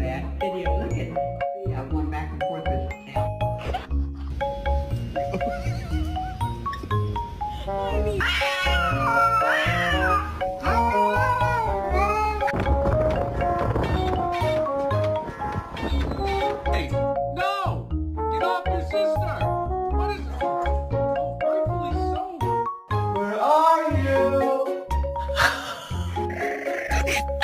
that video. Look at see, I'm going back and forth with Sam. Hey, no! Get off your sister! What is... Oh, rightfully so. Where are you?